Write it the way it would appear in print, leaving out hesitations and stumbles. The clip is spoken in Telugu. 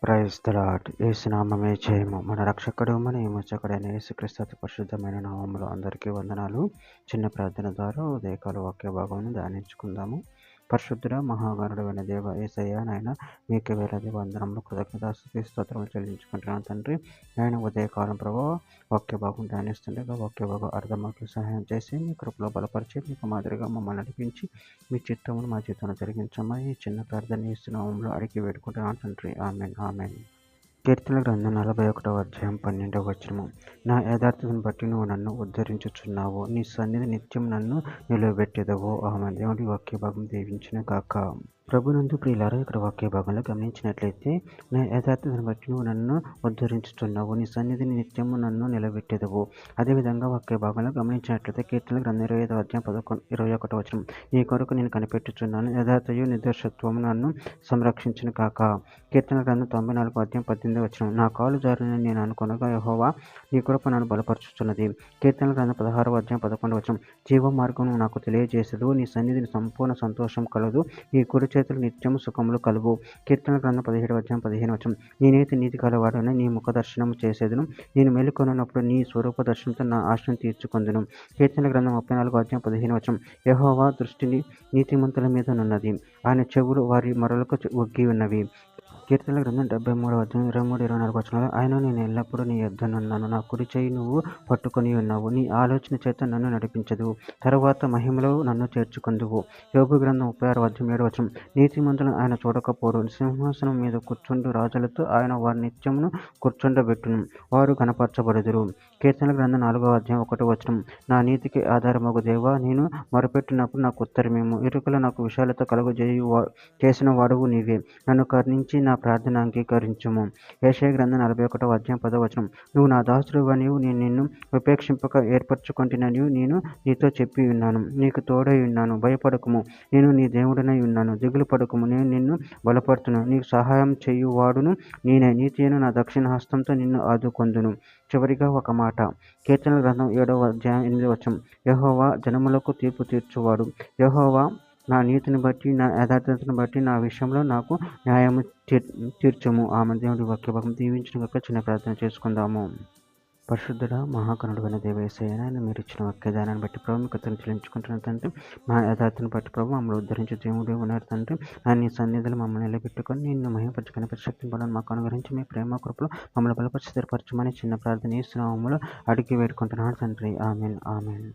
Praise the lord. యేసు నామమే జయము. మన రక్షకుడు మన విమోచకుడైన యేసుక్రీస్తు అతి పరిశుద్ధమైన నామములో అందరికీ వందనాలు. చిన్న ప్రార్థన ద్వారా ఉదయకాల వాక్య భాగమును ధ్యానించుకుందాము. పరిశుద్ధుడ మహాగణుడైన దేవ యేసయ్య, నాయన మీకే వేలాది వందనములు కృతజ్ఞతాస్తుతి స్తోత్రములు చెల్లించుకుంటున్నాను తండ్రి. ఆయన ఉదయకాలం ప్రభావ వాక్య భాగం ధ్యానిస్తుండగా వాక్య భాగం అర్థమాటలు సహాయం చేసి మీ కృపలో బలపరిచి మీకు మాదిరిగా మమ్మల్ని నడిపించి మీ చిత్తమును మా జీవితంలో జరిగించమని ఈ చిన్న ప్రార్థన ఇస్తున్నాములో అడిగి వేడుకుంటున్నాను తండ్రి. Amen amen. కీర్తన గ్రంథం 41వ అధ్యాయం 12వ వచనము. నా యథార్థతను బట్టి నువ్వు నన్ను ఉద్ధరించుచున్నావు, నీ సన్నిధి నిత్యం నన్ను నిలబెట్టెదవు. ఆమెన్. దేవుడి వాక్య భాగం దీవించిన కాక. ప్రభునందు ప్రియులారా, ఇక్కడ వాక్య భాగంలో గమనించినట్లయితే, నా యథార్థతను బట్టి నువ్వు నన్ను ఉద్ధరించుతున్నావు, నీ సన్నిధిని నిత్యము నన్ను నిలబెట్టెదవు. అదేవిధంగా వాక్య భాగంలో గమనించినట్లయితే కీర్తన గ్రంథం 25వ అధ్యాయం 21వ వచనం. నీ కొరకు నేను కనిపెట్టుచున్నాను, యథార్థయు నిర్దోషత్వము నన్ను సంరక్షించిన కాక. కీర్తన గ్రంథం 94వ అధ్యాయం 18వ వచనం. నా కాలు జారునని నేను అనుకొనగా యెహోవా నీ కృప నన్ను బలపరుచుచున్నది. కీర్తన గ్రంథం 16వ అధ్యాయం 11వ వచనం. జీవ మార్గం నాకు తెలియజేసదు, నీ సన్నిధిని సంపూర్ణ సంతోషం కలదు, ఈ కుడి చేతులు నిత్యము సుఖములు కలుగు. కీర్తన గ్రంథం 17వ అధ్యాయం 15వ వచనం. నేనైతే నీతి కలవాడని నీ ముఖ దర్శనం చేసేదను, నేను మేలుకొనున్నప్పుడు నీ స్వరూప దర్శనంతో నా ఆశను తీర్చుకొందును. కీర్తన గ్రంథం 34వ అధ్యాయం 15వ వచనం. యెహోవా దృష్టిని నీతిమంతుల మీద నున్నది, ఆయన చెవులు వారి మొరలకు ఒగ్గి ఉన్నవి. కీర్తన గ్రంథం 73వ అధ్యాయం 23-24 వచనాలు. ఆయన నేను ఎల్లప్పుడూ నీ యొద్దనున్నాను, నా కుడి చేయి నువ్వు పట్టుకొని ఉన్నావు, నీ ఆలోచన చేత నన్ను నడిపించదు, తరువాత మహిమలో నన్ను చేర్చుకొందువు. యోబు గ్రంథం 36వ అధ్యాయం 7వ వచనం. నీతిమంతులను ఆయన చూడకపోడు, సింహాసనం మీద కూర్చుండు రాజులతో ఆయన వారి నిత్యమును కూర్చుండబెట్టును, వారు గణపరచబడుదురు. కీర్తన గ్రంథం 4వ అధ్యాయం 1వ వచనం. నా నీతికి ఆధారమగు దేవా, నేను మొరపెట్టినప్పుడు నాకు ఉత్తరమేమో, ఇరుకలో నాకు విశాలత చేసిన వాడువు నీవే, నన్ను కరుణించి నా ప్రార్థన అంగీకరించుము. యెషయా గ్రంథం 41వ అధ్యాయం 10వ వచనం. నువ్వు నా దాసుడువనియు, నేను నిన్ను ఉపేక్షింపక ఏర్పరచుకొంటిననియు నేను నీతో చెప్పి ఉన్నాను, నీకు తోడై ఉన్నాను, భయపడకుము, నేను నీ దేవుడనై ఉన్నాను, దిగులు పడకుము, నేను నిన్ను బలపడుతును, నీకు సహాయం చేయువాడును నేనే, నీతియైన నా దక్షిణ హస్తంతో నిన్ను ఆదుకొందును. చివరిగా ఒక మాట. కీర్తన గ్రంథం 7వ అధ్యాయం 8వ వచనం. యెహోవా జనములకు తీర్పు తీర్చువాడు, యెహోవా నా నీతిని బట్టి నా యథార్థతను బట్టి నా విషయంలో నాకు న్యాయము తీర్చుము. ఆమె. దేవుడి వాక్య భాగం దీవించిన చిన్న ప్రార్థన చేసుకుందాము. పరిశుద్ధుడ మహాగణుడైన దేవ యేసయ్య, ఆయన మీరు ఇచ్చిన వాక్యదానాన్ని బట్టి ప్రభు మీకు కృతజ్ఞతలు చెల్లించుకుంటున్నాను తండ్రి. మా యథార్థను బట్టి ప్రభు మమ్మల్ని ఉద్ధరించే దేవుడే ఉన్నారు తండ్రి. ఆయన నీ సన్నిధిలో మమ్మల్ని నిలబెట్టుకొని నిన్ను మహిమపరచుకునే శక్తిని బలాన్ని మాకు అనుగ్రహించి మీ ప్రేమ కృపలో మమ్మల్ని బలపరిచి స్థిరపరచమని చిన్న ప్రార్థన ఈ నామములో అడిగి వేడుకుంటున్నాను తండ్రి. Amen amen.